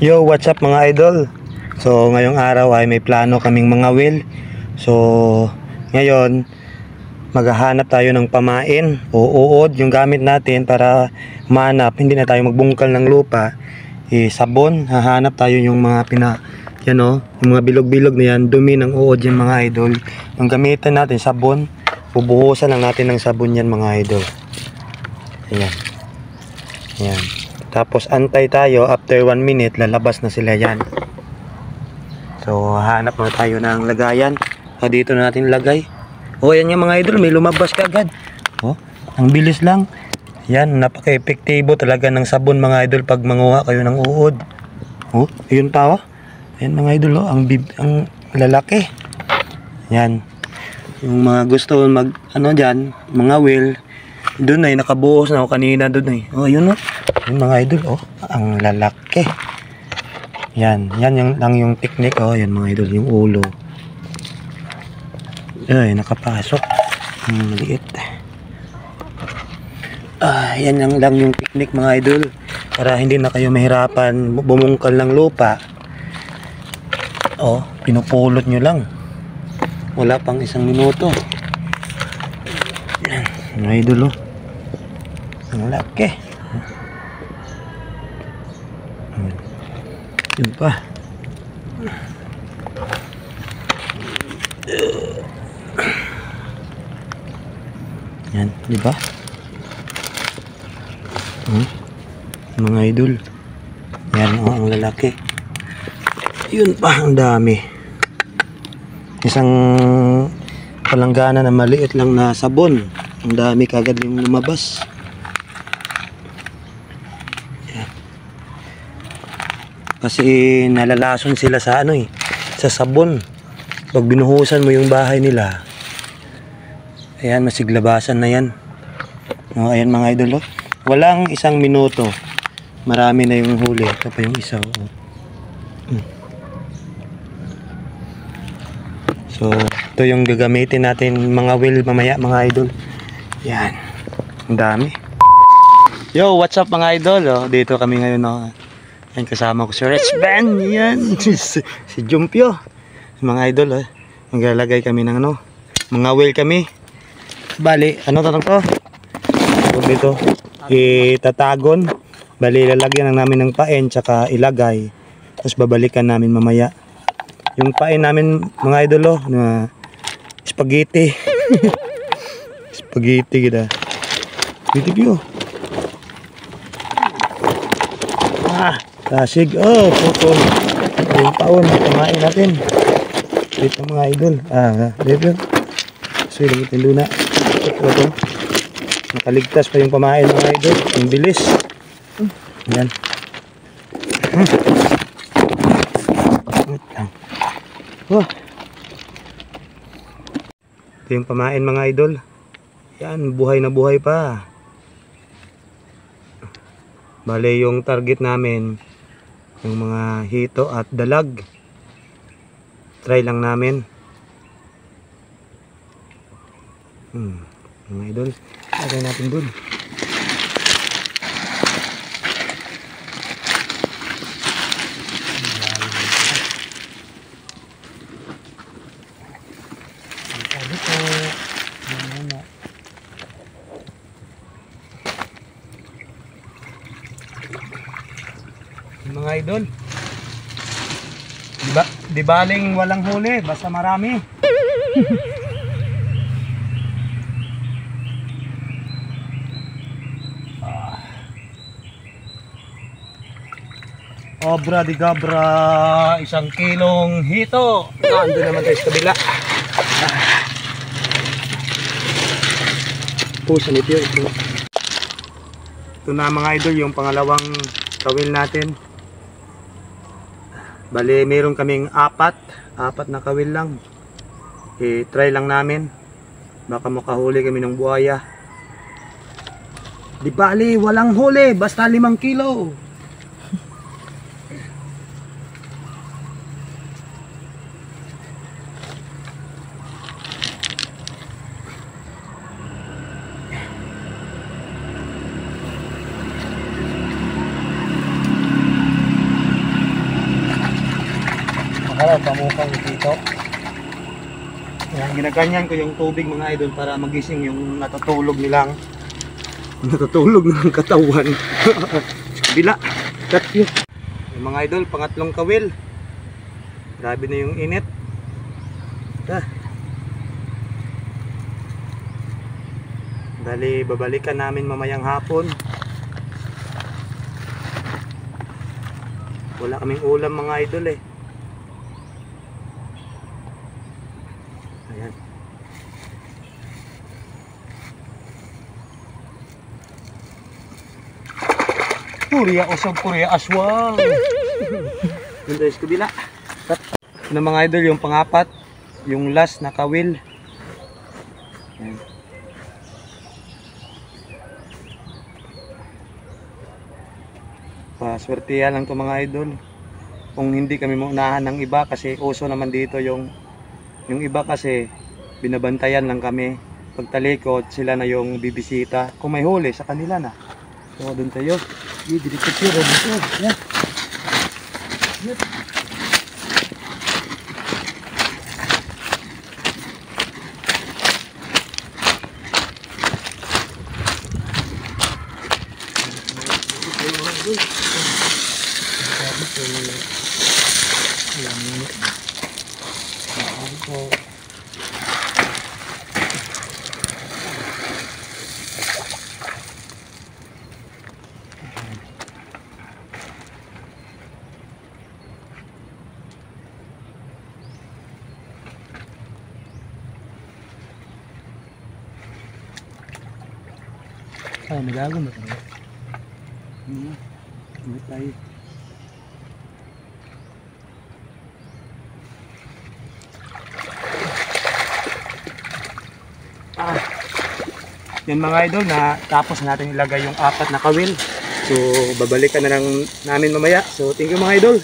Yo, what's up mga idol? So, ngayong araw ay may plano kaming mga whale. So, ngayon, maghahanap tayo ng pamain o uod yung gamit natin para manap. Hindi na tayo magbungkal ng lupa. Sabon, hahanap tayo yung mga yan o, yung mga bilog-bilog na yan, dumi ng uod yan mga idol. Yung gamitan natin, sabon. Bubuhusan lang natin ng sabon yan mga idol. Ayan. Ayan. Tapos antay tayo, after 1 minute lalabas na sila yan. So hanap na tayo ng lagayan. Dito na natin lagay. Yan yung mga idol, may lumabas ka agad. Ang bilis lang. Yan, napaka-epektibo talaga ng sabon mga idol pag manguha kayo ng uod. Ayun pa Ayan mga idol, ang lalaki. Yan. Yung mga gusto dyan, mga whale, doon ay nakabuhos na ako kanina doon ay. Ayun yung mga idol, ang lalaki. Yan yung technique, yan mga idol, yung ulo. Ay, nakapasok. Maliit. Yan lang yung technique mga idol, para hindi na kayo mahirapan bumungkal ng lupa. Pinupulot nyo lang. Wala pang 1 minuto. Yan, mga idol, ang laki. Yun pa. Yan, di ba? Mga idol. Yan, ang lalaki. Yun pa, ang dami. Isang palanggana na maliit lang na sabon. Ang dami kagad yung lumabas. Kasi nalalason sila sa sa sabon. Pag binuhusan mo yung bahay nila, ayan, masiglabasan na yan. Ayan mga idol, walang 1 minuto, marami na yung huli. Ito pa yung isa. So ito yung gagamitin natin mga whale mamaya mga idol. Yan, ang dami. Yo, what's up mga idol? Dito kami ngayon. Yan, kasama ko si Rich Ben. Yan, si Jumpio. Mga idol, maglalagay kami ng mga whale kami. Bali, tanong to? Dito, itatagon. Bali, lalagyan lang namin ng pain, tsaka ilagay. Tapos babalikan namin mamaya. Yung pain namin, mga idol, na spaghetti. Spaghetti kita. Video. Kasig, putol. Yung paon, kumain natin. Dito mga idol. Dito. So, ilagit yung luna. Ito. Nakaligtas pa yung pamain mga idol. Yung bilis. Yan. Ito yung pamain mga idol. Yan, buhay na buhay pa. Bale, yung target namin, yung mga hito at dalag. Try lang namin. Mga idol, lagay natin dun. Mga idol, di baling walang huli, basta marami. Obra di gabra, 1 kilong hito. Ando naman tayo sa kabila. Pusa nito yun. Ito na mga idol, yung pangalawang kawil natin. Bali, meron kaming apat na kawil lang. Try lang namin. Baka makahuli kami ng buhaya. Di bali, walang huli, basta 5 kilo. o pamukang dito. Ayan, ginaganyan ko yung tubig mga idol para magising yung natutulog nilang katawan. Bila, cut yun. Yung mga idol, pangatlong kawil. Grabe na yung init. Dali, babalikan namin mamayang hapon. Wala kaming ulam mga idol eh. Ayan. Korea usap, Korea aswang. Yun tayo sa kabila. Na mga idol, yung pangapat, yung last na kawil. Ayan. Paswertihan lang to mga idol. Kung hindi kami maunahan ng iba kasi uso naman dito yung iba kasi binabantayan lang kami. Pagtalikod sila na yung bibisita. Kung may huli sa kanila na. So doon tayo. Dito. Yan. Yep. Ay, magago mo talaga. Ano tayo? Yan mga idol, na tapos natin ilagay yung apat na kawil. So babalikan na lang namin mamaya. So thank you mga idol.